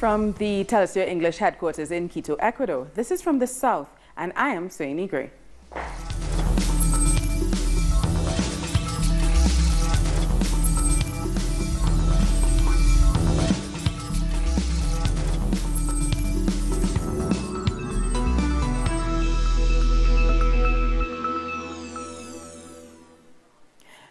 From the Telesur English headquarters in Quito, Ecuador, this is From the South, and I am Sueni Gray.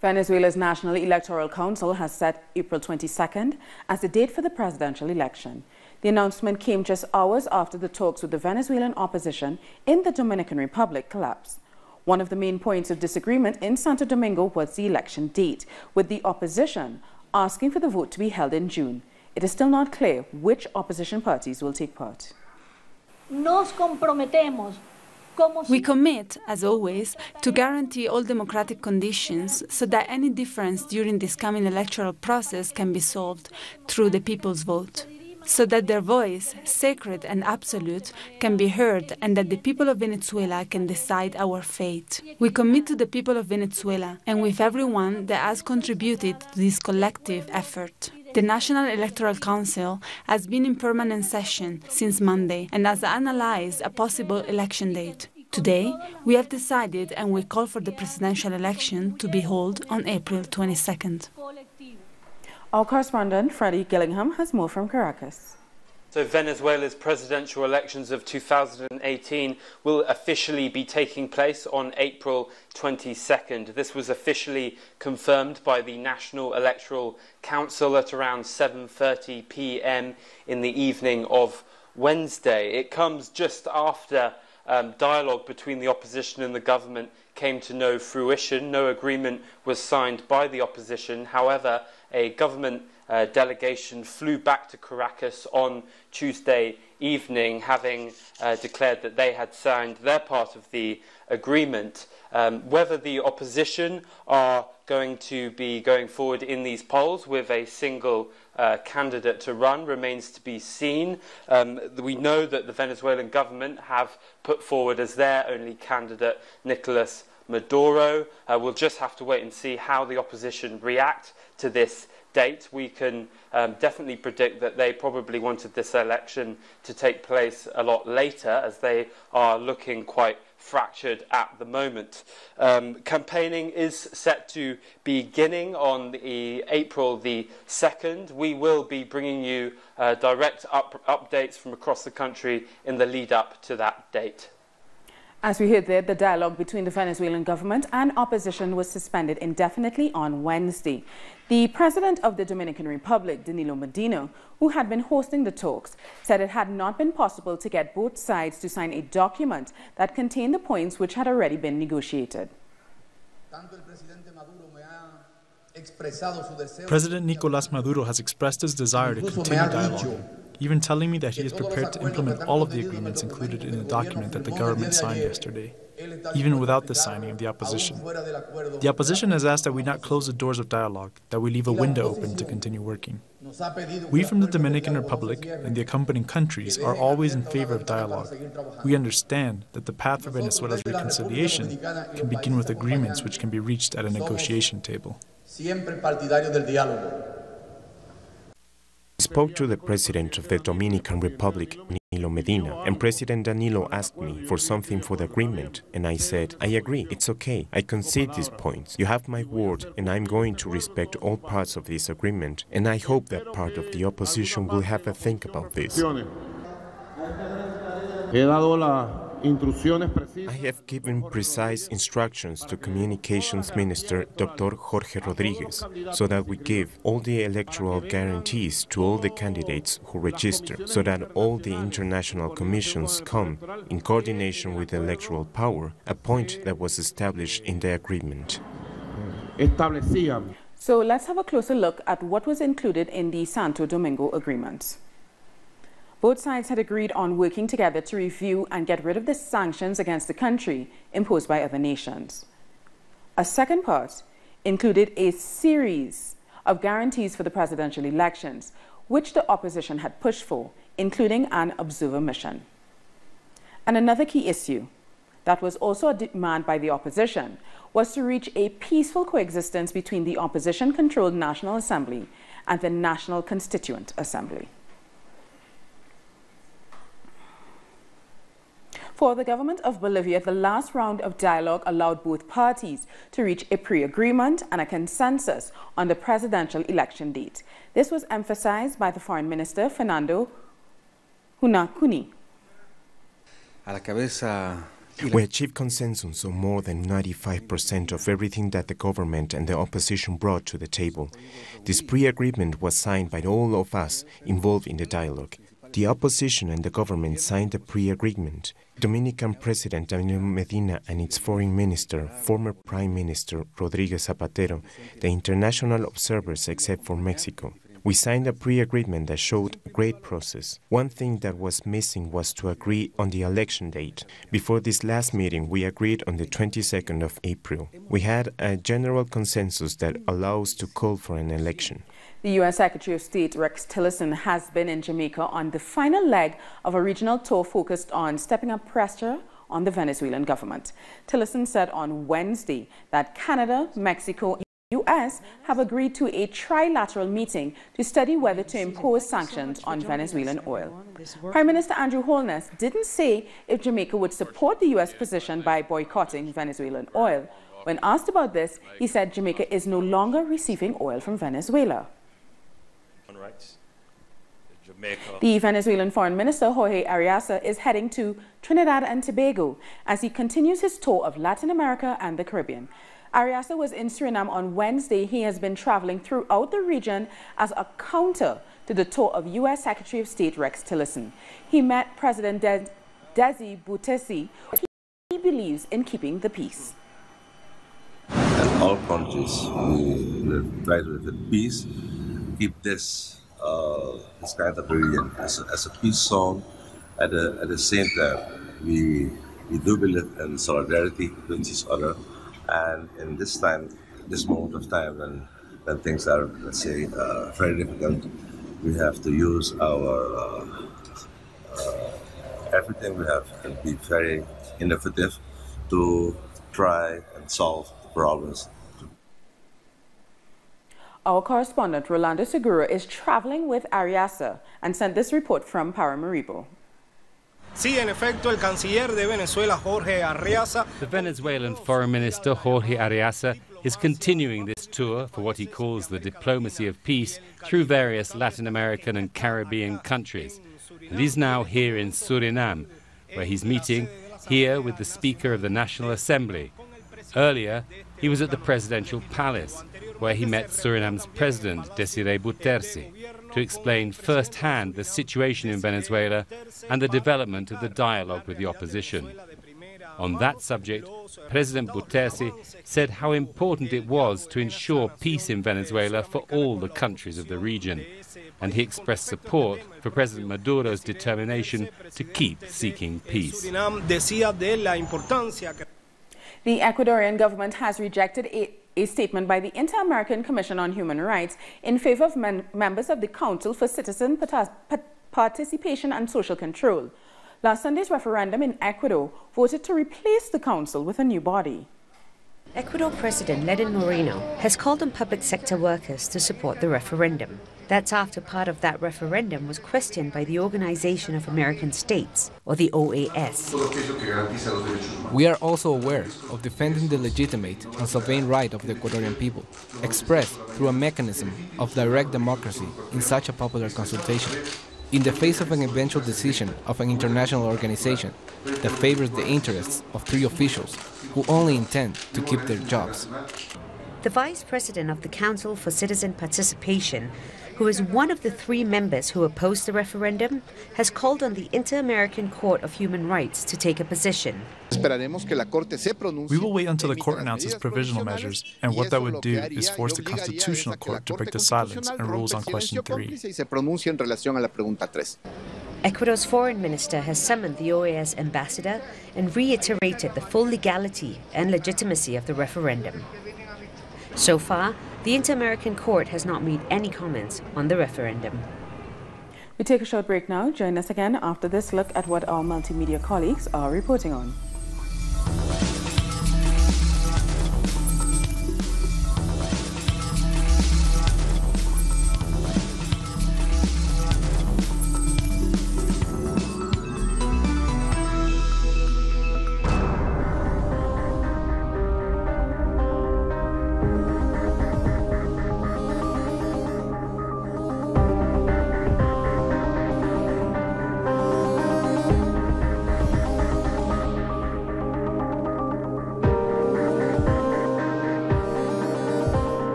Venezuela's National Electoral Council has set April 22nd as the date for the presidential election. The announcement came just hours after the talks with the Venezuelan opposition in the Dominican Republic collapsed. One of the main points of disagreement in Santo Domingo was the election date, with the opposition asking for the vote to be held in June. It is still not clear which opposition parties will take part. Nos comprometemos. We commit, as always, to guarantee all democratic conditions so that any difference during this coming electoral process can be solved through the people's vote, so that their voice, sacred and absolute, can be heard and that the people of Venezuela can decide our fate. We commit to the people of Venezuela and with everyone that has contributed to this collective effort. The National Electoral Council has been in permanent session since Monday and has analyzed a possible election date. Today, we have decided and we call for the presidential election to be held on April 22nd. Our correspondent, Freddie Gillingham, has more from Caracas. So Venezuela's presidential elections of 2018 will officially be taking place on April 22nd. This was officially confirmed by the National Electoral Council at around 7:30 p.m. in the evening of Wednesday. It comes just after dialogue between the opposition and the government came to no fruition. No agreement was signed by the opposition. However, a government delegation flew back to Caracas on Tuesday evening, having declared that they had signed their part of the agreement. Whether the opposition are going to be going forward in these polls with a single candidate to run remains to be seen. We know that the Venezuelan government have put forward as their only candidate Nicolas Maduro. We'll just have to wait and see how the opposition react to this date. We can definitely predict that they probably wanted this election to take place a lot later, as they are looking quite fractured at the moment. Campaigning is set to be beginning on April the 2nd. We will be bringing you direct updates from across the country in the lead up to that date. As we heard there, the dialogue between the Venezuelan government and opposition was suspended indefinitely on Wednesday. The president of the Dominican Republic, Danilo Medina, who had been hosting the talks, said it had not been possible to get both sides to sign a document that contained the points which had already been negotiated. President Nicolas Maduro has expressed his desire to continue dialogue, even telling me that he is prepared to implement all of the agreements included in the document that the government signed yesterday, even without the signing of the opposition. The opposition has asked that we not close the doors of dialogue, that we leave a window open to continue working. We from the Dominican Republic and the accompanying countries are always in favor of dialogue. We understand that the path for Venezuela's reconciliation can begin with agreements which can be reached at a negotiation table. I spoke to the President of the Dominican Republic, Danilo Medina, and President Danilo asked me for something for the agreement, and I said, I agree, it's okay, I concede these points. You have my word, and I'm going to respect all parts of this agreement, and I hope that part of the opposition will have a think about this. I have given precise instructions to Communications Minister Dr. Jorge Rodriguez so that we give all the electoral guarantees to all the candidates who register, so that all the international commissions come in coordination with the electoral power, a point that was established in the agreement. So let's have a closer look at what was included in the Santo Domingo agreements. Both sides had agreed on working together to review and get rid of the sanctions against the country imposed by other nations. A second part included a series of guarantees for the presidential elections, which the opposition had pushed for, including an observer mission. And another key issue that was also a demand by the opposition was to reach a peaceful coexistence between the opposition-controlled National Assembly and the National Constituent Assembly. For the government of Bolivia, the last round of dialogue allowed both parties to reach a pre-agreement and a consensus on the presidential election date. This was emphasized by the Foreign Minister, Fernando Hunacuni. We achieved consensus on more than 95% of everything that the government and the opposition brought to the table. This pre-agreement was signed by all of us involved in the dialogue. The opposition and the government signed the pre-agreement. Dominican President Danilo Medina and its Foreign Minister, former Prime Minister Rodríguez Zapatero, the international observers except for Mexico. We signed a pre-agreement that showed a great process. One thing that was missing was to agree on the election date. Before this last meeting, we agreed on the 22nd of April. We had a general consensus that allows to call for an election. The U.S. Secretary of State Rex Tillerson has been in Jamaica on the final leg of a regional tour focused on stepping up pressure on the Venezuelan government. Tillerson said on Wednesday that Canada, Mexico, and the U.S. have agreed to a trilateral meeting to study whether to impose sanctions on Venezuelan oil. Prime Minister Andrew Holness didn't say if Jamaica would support the U.S. position by boycotting Venezuelan oil. When asked about this, he said Jamaica is no longer receiving oil from Venezuela. The Venezuelan Foreign Minister Jorge Arreaza is heading to Trinidad and Tobago as he continues his tour of Latin America and the Caribbean. Arreaza was in Suriname on Wednesday. He has been traveling throughout the region as a counter to the tour of U.S. Secretary of State Rex Tillerson. He met President Desi Butesi. He believes in keeping the peace. And all countries will try to live in peace, keep this kind of region as a peace zone. At the same time, we do believe in solidarity with each other. And in this moment of time when things are, let's say, very difficult, we have to use our everything we have and be very innovative to try and solve the problems. Our correspondent Rolando Segura is traveling with Arreaza and sent this report from Paramaribo. Sí, en efecto, el canciller de Venezuela, Jorge Arreaza. The Venezuelan Foreign Minister, Jorge Arreaza, is continuing this tour for what he calls the diplomacy of peace through various Latin American and Caribbean countries. And he's now here in Suriname, where he's meeting here with the Speaker of the National Assembly. Earlier, he was at the Presidential Palace, where he met Suriname's President, Desiree Buttersi, to explain firsthand the situation in Venezuela and the development of the dialogue with the opposition. On that subject, President Buttersi said how important it was to ensure peace in Venezuela for all the countries of the region, and he expressed support for President Maduro's determination to keep seeking peace. The Ecuadorian government has rejected a statement by the Inter-American Commission on Human Rights in favor of members of the Council for Citizen Participation and Social Control. Last Sunday's referendum in Ecuador voted to replace the council with a new body. Ecuador President Lenin Moreno has called on public sector workers to support the referendum. That's after part of that referendum was questioned by the Organization of American States, or the OAS. We are also aware of defending the legitimate and sovereign right of the Ecuadorian people, expressed through a mechanism of direct democracy in such a popular consultation, in the face of an eventual decision of an international organization that favors the interests of 3 officials who only intend to keep their jobs. The Vice President of the Council for Citizen Participation, who is one of the 3 members who opposed the referendum, has called on the Inter-American Court of Human Rights to take a position. We will wait until the court announces provisional measures, and what that would do is force the Constitutional Court to break the silence and rules on question 3. Ecuador's foreign minister has summoned the OAS ambassador and reiterated the full legality and legitimacy of the referendum. So far, the Inter-American Court has not made any comments on the referendum. We take a short break now. Join us again after this look at what our multimedia colleagues are reporting on.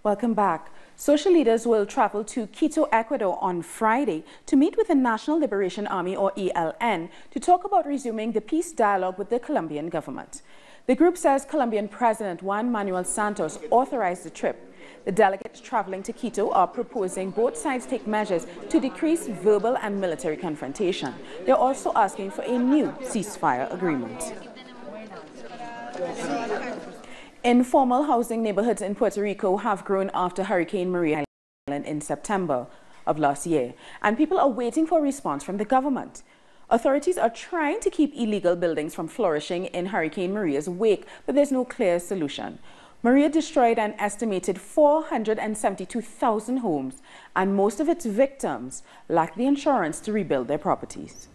Welcome back. Social leaders will travel to Quito, Ecuador on Friday to meet with the National Liberation Army, or ELN, to talk about resuming the peace dialogue with the Colombian government. The group says Colombian President Juan Manuel Santos authorized the trip. The delegates traveling to Quito are proposing both sides take measures to decrease verbal and military confrontation. They're also asking for a new ceasefire agreement. Informal housing neighborhoods in Puerto Rico have grown after Hurricane Maria in September of last year, and people are waiting for a response from the government. Authorities are trying to keep illegal buildings from flourishing in Hurricane Maria's wake, but there's no clear solution. Maria destroyed an estimated 472,000 homes, and most of its victims lack the insurance to rebuild their properties.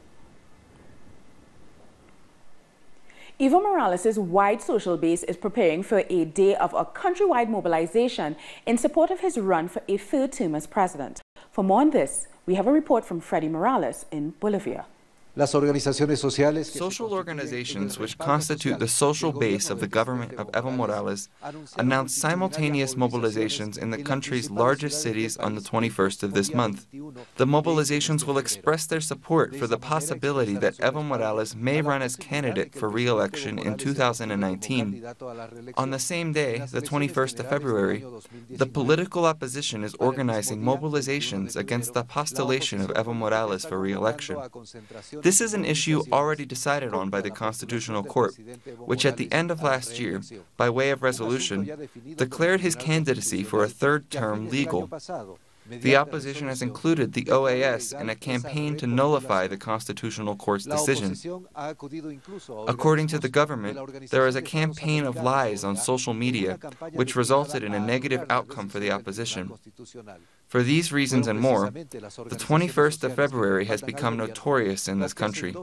Evo Morales' wide social base is preparing for a day of a countrywide mobilization in support of his run for a third term as president. For more on this, we have a report from Freddy Morales in Bolivia. Social organizations which constitute the social base of the government of Evo Morales announced simultaneous mobilizations in the country's largest cities on the 21st of this month. The mobilizations will express their support for the possibility that Evo Morales may run as candidate for re-election in 2019. On the same day, the 21st of February, the political opposition is organizing mobilizations against the postulation of Evo Morales for re-election. This is an issue already decided on by the Constitutional Court, which at the end of last year, by way of resolution, declared his candidacy for a third term legal. The opposition has included the OAS in a campaign to nullify the Constitutional Court's decision. According to the government, there is a campaign of lies on social media, which resulted in a negative outcome for the opposition. For these reasons and more, the 21st of February has become notorious in this country.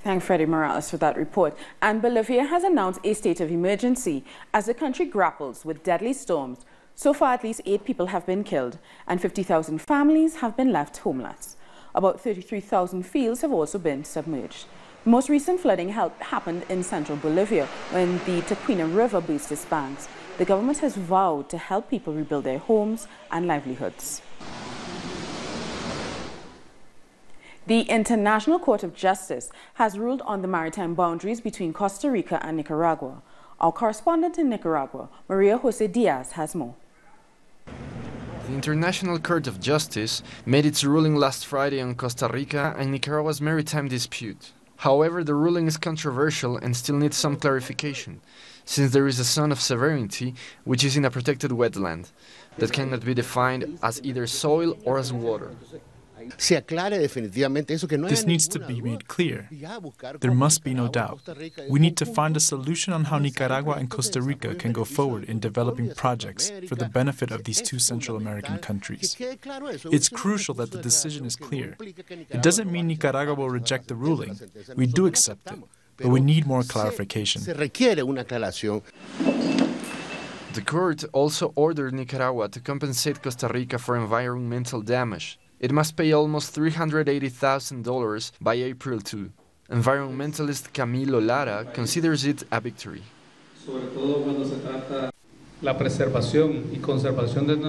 Thank Freddy Morales for that report. And Bolivia has announced a state of emergency as the country grapples with deadly storms. So far, at least 8 people have been killed and 50,000 families have been left homeless. About 33,000 fields have also been submerged. The most recent flooding happened in central Bolivia when the Tequina River burst its banks. The government has vowed to help people rebuild their homes and livelihoods. The International Court of Justice has ruled on the maritime boundaries between Costa Rica and Nicaragua. Our correspondent in Nicaragua, Maria Jose Diaz, has more. The International Court of Justice made its ruling last Friday on Costa Rica and Nicaragua's maritime dispute. However, the ruling is controversial and still needs some clarification, since there is a zone of sovereignty which is in a protected wetland that cannot be defined as either soil or as water. This needs to be made clear. There must be no doubt. We need to find a solution on how Nicaragua and Costa Rica can go forward in developing projects for the benefit of these two Central American countries. It's crucial that the decision is clear. It doesn't mean Nicaragua will reject the ruling. We do accept it, but we need more clarification. The court also ordered Nicaragua to compensate Costa Rica for environmental damage. It must pay almost $380,000 by April 2. Environmentalist Camilo Lara considers it a victory.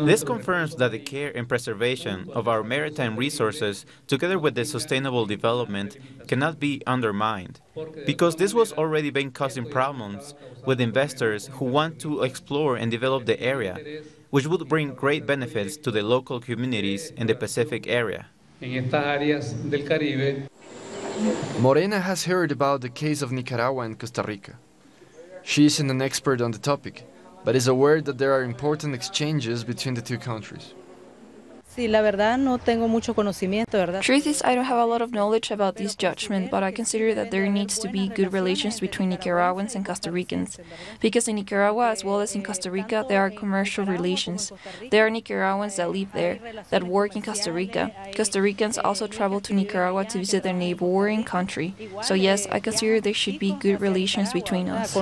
This confirms that the care and preservation of our maritime resources, together with the sustainable development, cannot be undermined, because this was already been causing problems with investors who want to explore and develop the area, which would bring great benefits to the local communities in the Pacific area. Morena has heard about the case of Nicaragua and Costa Rica. She isn't an expert on the topic, but is aware that there are important exchanges between the two countries. Truth is, I don't have a lot of knowledge about this judgment, but I consider that there needs to be good relations between Nicaraguans and Costa Ricans, because in Nicaragua as well as in Costa Rica there are commercial relations. There are Nicaraguans that live there, that work in Costa Rica. Costa Ricans also travel to Nicaragua to visit their neighboring country. So yes, I consider there should be good relations between us.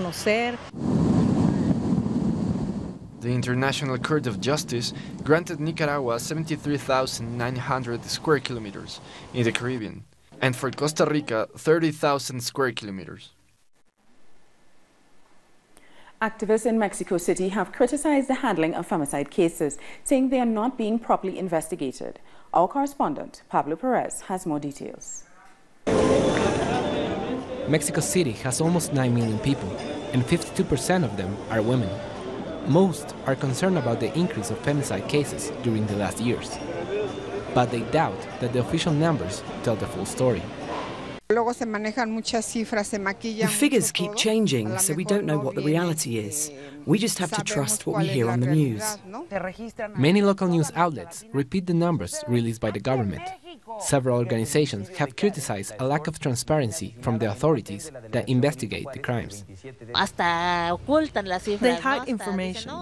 The International Court of Justice granted Nicaragua 73,900 square kilometers in the Caribbean, and for Costa Rica, 30,000 square kilometers. Activists in Mexico City have criticized the handling of femicide cases, saying they are not being properly investigated. Our correspondent, Pablo Perez, has more details. Mexico City has almost 9 million people, and 52% of them are women. Most are concerned about the increase of femicide cases during the last years, but they doubt that the official numbers tell the full story. The figures keep changing, so we don't know what the reality is. We just have to trust what we hear on the news. Many local news outlets repeat the numbers released by the government. Several organizations have criticized a lack of transparency from the authorities that investigate the crimes. They hide information.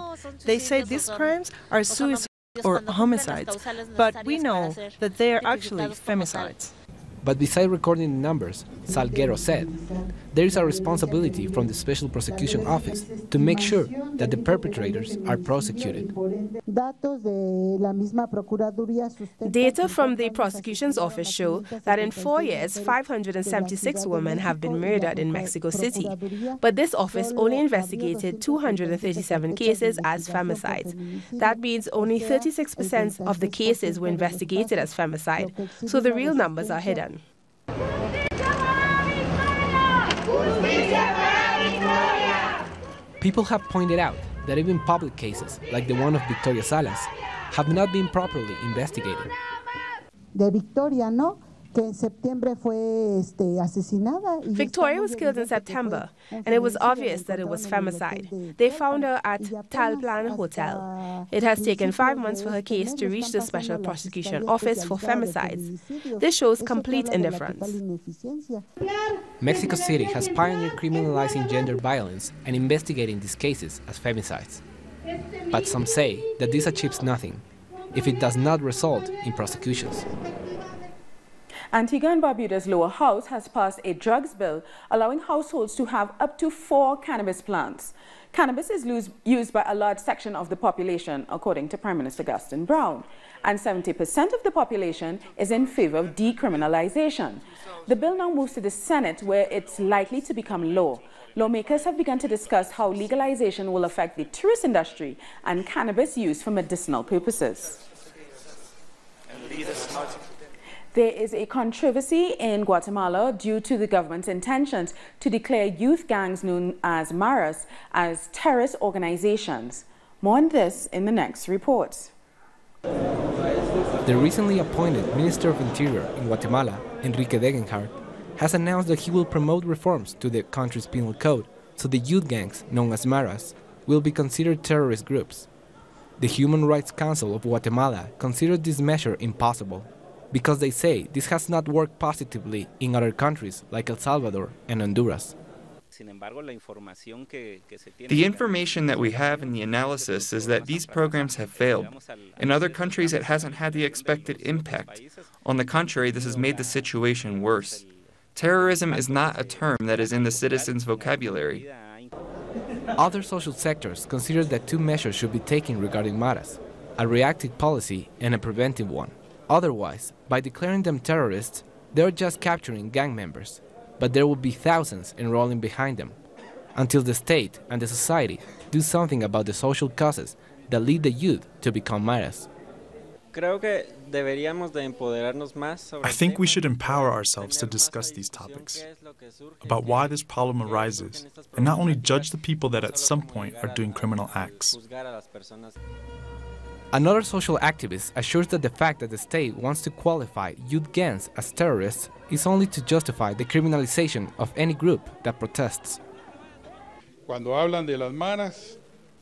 They say these crimes are suicides or homicides, but we know that they are actually femicides. But besides recording the numbers, Salguero said, there is a responsibility from the Special Prosecution Office to make sure that the perpetrators are prosecuted. Data from the prosecution's office show that in 4 years, 576 women have been murdered in Mexico City. But this office only investigated 237 cases as femicides. That means only 36% of the cases were investigated as femicide, so the real numbers are hidden. People have pointed out that even public cases, like the one of Victoria Salas, have not been properly investigated. Victoria was killed in September, and it was obvious that it was femicide. They found her at Talplan Hotel. It has taken 5 months for her case to reach the Special Prosecution Office for femicides. This shows complete indifference. Mexico City has pioneered criminalizing gender violence and investigating these cases as femicides. But some say that this achieves nothing if it does not result in prosecutions. Antigua and Barbuda's lower house has passed a drugs bill allowing households to have up to 4 cannabis plants. Cannabis is used by a large section of the population, according to Prime Minister Gaston Brown, and 70% of the population is in favor of decriminalization. The bill now moves to the Senate, where it's likely to become law. Lawmakers have begun to discuss how legalization will affect the tourist industry and cannabis use for medicinal purposes. There is a controversy in Guatemala due to the government's intentions to declare youth gangs known as maras as terrorist organizations. More on this in the next report. The recently appointed Minister of Interior in Guatemala, Enrique Degenhardt, has announced that he will promote reforms to the country's penal code so the youth gangs, known as maras, will be considered terrorist groups. The Human Rights Council of Guatemala considered this measure impossible, because they say this has not worked positively in other countries like El Salvador and Honduras. The information that we have in the analysis is that these programs have failed. In other countries, it hasn't had the expected impact. On the contrary, this has made the situation worse. Terrorism is not a term that is in the citizens' vocabulary. Other social sectors consider that 2 measures should be taken regarding maras, a reactive policy and a preventive one. Otherwise, by declaring them terrorists, they're just capturing gang members, but there will be thousands enrolling behind them, until the state and the society do something about the social causes that lead the youth to become maras. I think we should empower ourselves to discuss these topics, about why this problem arises, and not only judge the people that at some point are doing criminal acts. Another social activist assures that the fact that the state wants to qualify youth gangs as terrorists is only to justify the criminalization of any group that protests.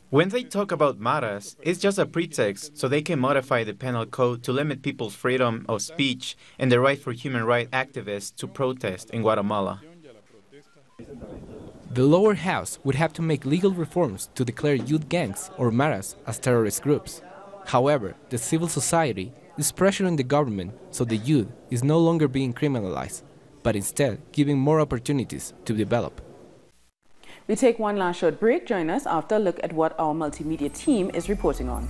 When they talk about maras, it's just a pretext so they can modify the penal code to limit people's freedom of speech and the right for human rights activists to protest in Guatemala. The lower house would have to make legal reforms to declare youth gangs or maras as terrorist groups. However, the civil society is pressuring the government so the youth is no longer being criminalized, but instead giving more opportunities to develop. We take one last short break. Join us after a look at what our multimedia team is reporting on.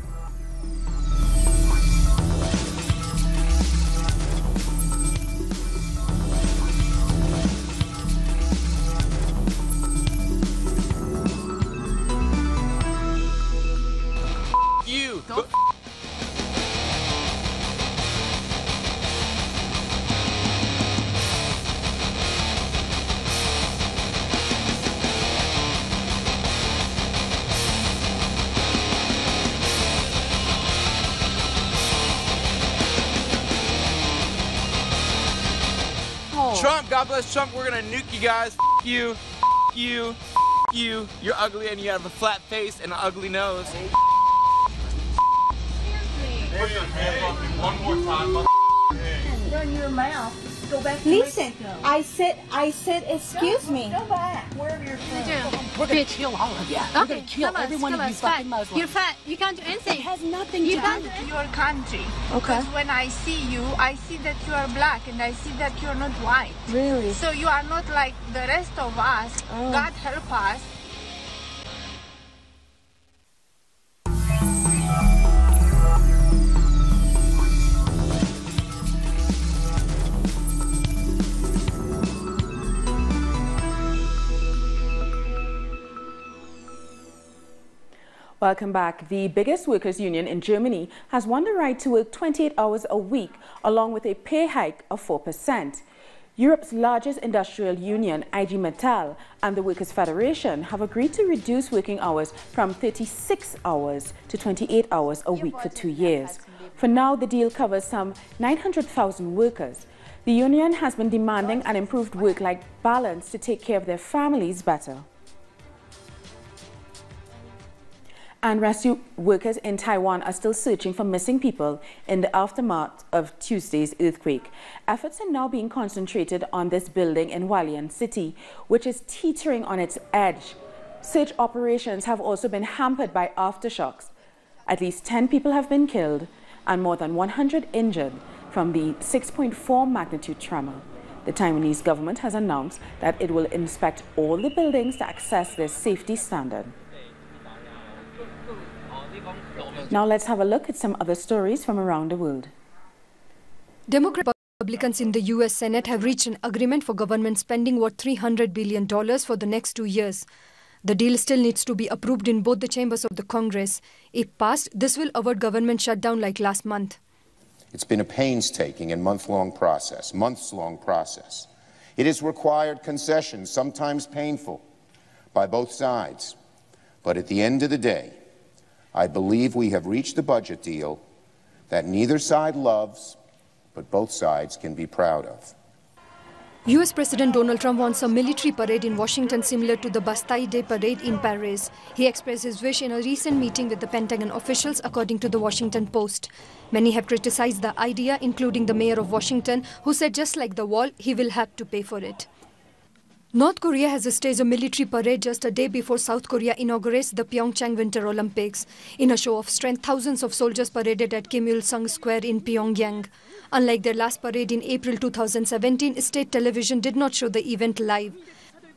Trump, God bless Trump, we're gonna nuke you guys. You, you, you. You're ugly and you have a flat face and an ugly nose. Put your hands on me one more time. Run your mouth. Go back to Listen, Mexico. I said, excuse me. Go back. Wherever you're from. We're gonna kill all of you. We're gonna kill every one of you fucking Muslims. You're fat. You can't do anything. It has nothing to do with your country. Okay. Because when I see you, I see that you are black and I see that you're not white. Really? So you are not like the rest of us. Oh. God help us. Welcome back. The biggest workers' union in Germany has won the right to work 28 hours a week, along with a pay hike of 4%. Europe's largest industrial union, IG Metall, and the Workers' Federation have agreed to reduce working hours from 36 hours to 28 hours a week for 2 years. For now, the deal covers some 900,000 workers. The union has been demanding an improved work-life balance to take care of their families better. And rescue workers in Taiwan are still searching for missing people in the aftermath of Tuesday's earthquake. Efforts are now being concentrated on this building in Hualien City, which is teetering on its edge. Search operations have also been hampered by aftershocks. At least 10 people have been killed and more than 100 injured from the 6.4 magnitude tremor. The Taiwanese government has announced that it will inspect all the buildings to assess their safety standard. Now let's have a look at some other stories from around the world. Democratic Republicans in the U.S. Senate have reached an agreement for government spending worth $300 billion for the next 2 years. The deal still needs to be approved in both the chambers of the Congress. If passed, this will avert government shutdown like last month. It's been a painstaking and months-long process. It has required concessions, sometimes painful, by both sides. But at the end of the day, I believe we have reached a budget deal that neither side loves, but both sides can be proud of. U.S. President Donald Trump wants a military parade in Washington similar to the Bastille Day parade in Paris. He expressed his wish in a recent meeting with the Pentagon officials, according to the Washington Post. Many have criticized the idea, including the mayor of Washington, who said just like the wall, he will have to pay for it. North Korea has staged a military parade just a day before South Korea inaugurates the Pyeongchang Winter Olympics. In a show of strength, thousands of soldiers paraded at Kim Il-sung Square in Pyongyang. Unlike their last parade in April 2017, state television did not show the event live.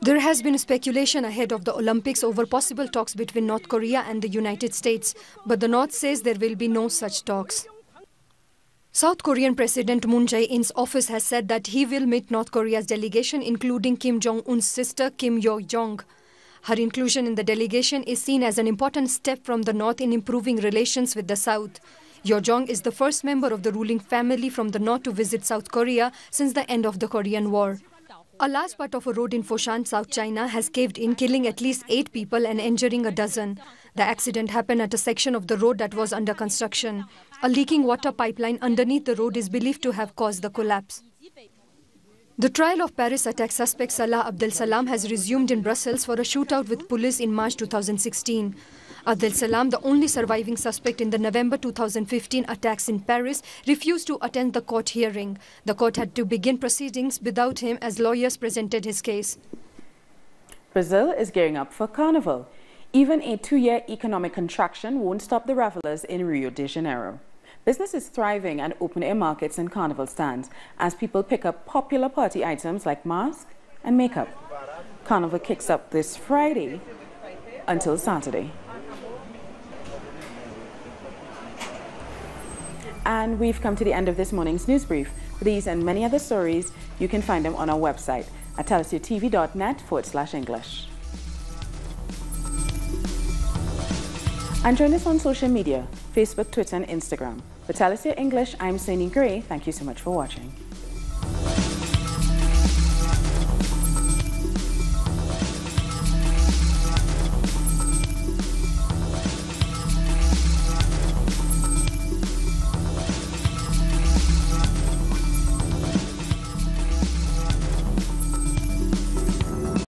There has been speculation ahead of the Olympics over possible talks between North Korea and the United States, but the North says there will be no such talks. South Korean President Moon Jae-in's office has said that he will meet North Korea's delegation, including Kim Jong-un's sister, Kim Yo-jong. Her inclusion in the delegation is seen as an important step from the North in improving relations with the South. Yo-jong is the first member of the ruling family from the North to visit South Korea since the end of the Korean War. A large part of a road in Foshan, South China, has caved in, killing at least 8 people and injuring a dozen. The accident happened at a section of the road that was under construction. A leaking water pipeline underneath the road is believed to have caused the collapse. The trial of Paris attack suspect Salah Abdel Salam has resumed in Brussels for a shootout with police in March 2016. Abdel Salam, the only surviving suspect in the November 2015 attacks in Paris, refused to attend the court hearing. The court had to begin proceedings without him as lawyers presented his case. Brazil is gearing up for Carnival. Even a 2-year economic contraction won't stop the revelers in Rio de Janeiro. Business is thriving at open-air markets and carnival stands as people pick up popular party items like masks and makeup. Carnival kicks up this Friday until Saturday. And we've come to the end of this morning's news brief. For these and many other stories, you can find them on our website at telesiotv.net/English. And join us on social media, Facebook, Twitter, and Instagram. For Telesio English, I'm Sani Gray. Thank you so much for watching.